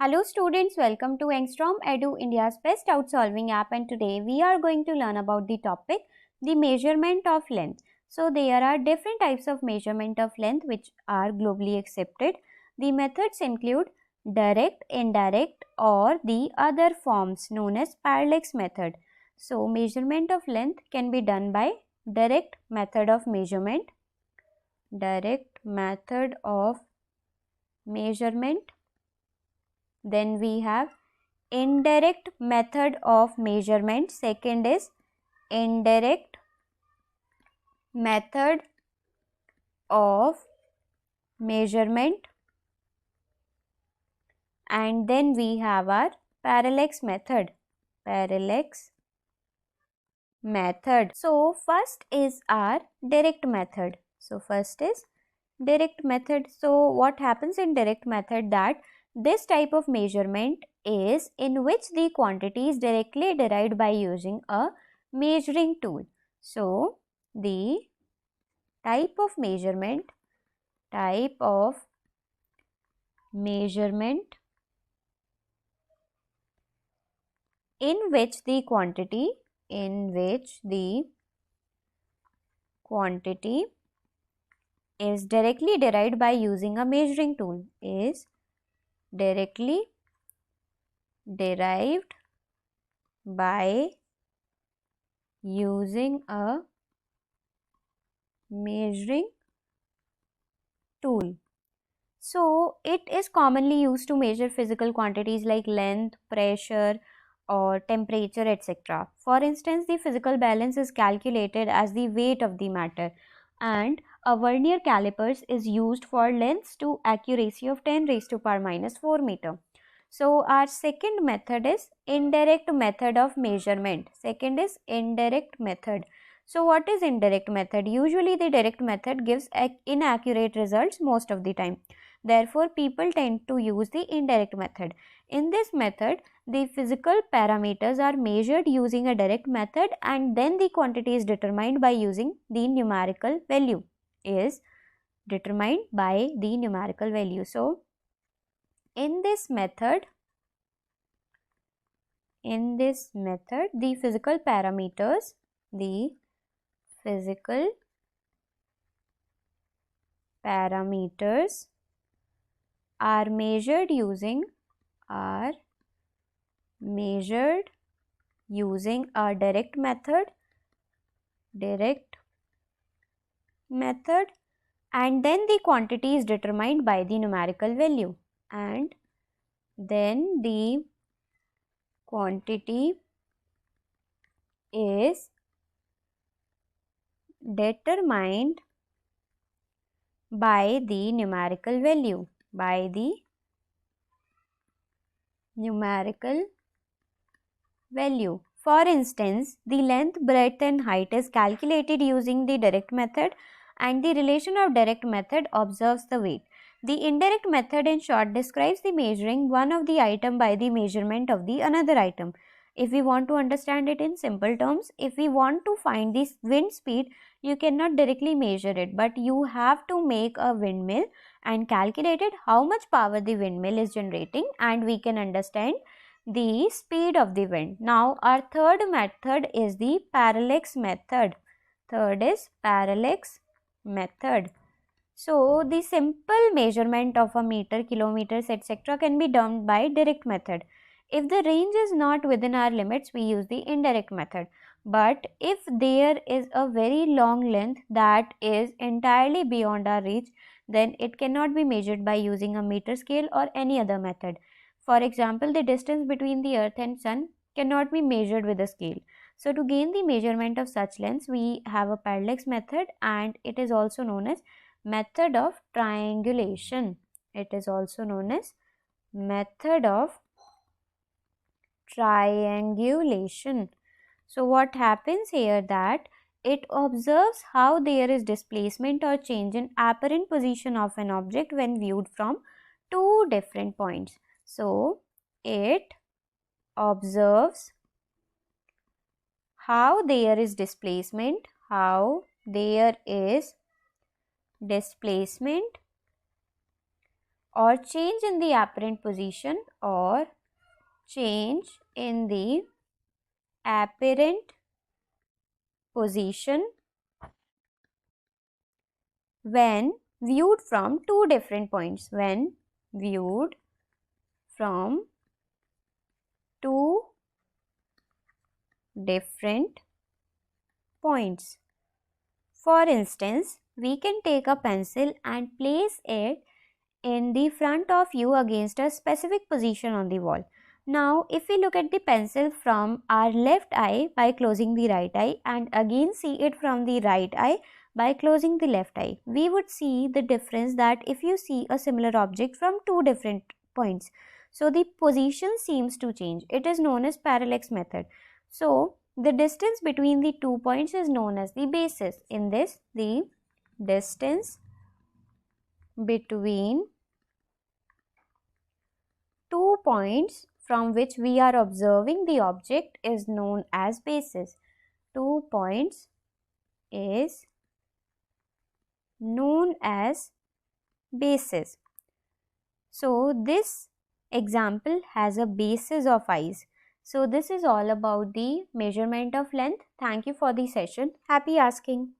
Hello students, welcome to Angstrom Edu, India's best out solving app, and today we are going to learn about the topic, the measurement of length. So there are different types of measurement of length which are globally accepted. The methods include direct, indirect or the other forms known as parallax method. So measurement of length can be done by direct method of measurement, then we have indirect method of measurement. Second is indirect method of measurement, and then we have our parallax method. So first is our direct method. So what happens in direct method, that this type of measurement is in which the quantity is directly derived by using a measuring tool. So the type of measurement in which the quantity is directly derived by using a measuring tool is directly derived by using a measuring tool. So it is commonly used to measure physical quantities like length, pressure or temperature, etc. For instance, the physical balance is calculated as the weight of the matter, and a vernier calipers is used for lengths to accuracy of 10 raised to power minus 4 meter. So our second method is indirect method of measurement. So what is indirect method? Usually the direct method gives inaccurate results most of the time. Therefore, people tend to use the indirect method. In this method, the physical parameters are measured using a direct method, and then the quantity is determined by using the numerical value. So, in this method, the physical parameters are measured using a direct method, and then the quantity is determined by the numerical value, and then the quantity is determined by the numerical value. For instance, the length, breadth and height is calculated using the direct method, and the relation of direct method observes the weight. The indirect method, in short, describes the measuring one of the item by the measurement of the another item. If we want to understand it in simple terms, if we want to find the wind speed, you cannot directly measure it, but you have to make a windmill and calculate it how much power the windmill is generating, and we can understand the speed of the wind. Now our third method is the parallax method. So the simple measurement of a meter, kilometers, etc. can be done by direct method. If the range is not within our limits, we use the indirect method. But if there is a very long length that is entirely beyond our reach, then it cannot be measured by using a meter scale or any other method. For example, the distance between the earth and sun cannot be measured with a scale. So to gain the measurement of such lengths, we have a parallax method, and it is also known as method of triangulation. So what happens here, that it observes how there is displacement or change in apparent position of an object when viewed from two different points. So it observes how there is displacement or change in the apparent position or change in the apparent position when viewed from two different points. When viewed from two different points. For instance, we can take a pencil and place it in the front of you against a specific position on the wall. Now, if we look at the pencil from our left eye by closing the right eye and again see it from the right eye by closing the left eye, we would see the difference that if you see a similar object from two different points, so the position seems to change. It is known as parallax method. So, the distance between the 2 points is known as the basis. In this, the distance between 2 points from which we are observing the object is known as basis. 2 points is known as basis. So, this example has a basis of eyes. So, this is all about the measurement of length. Thank you for the session. Happy asking.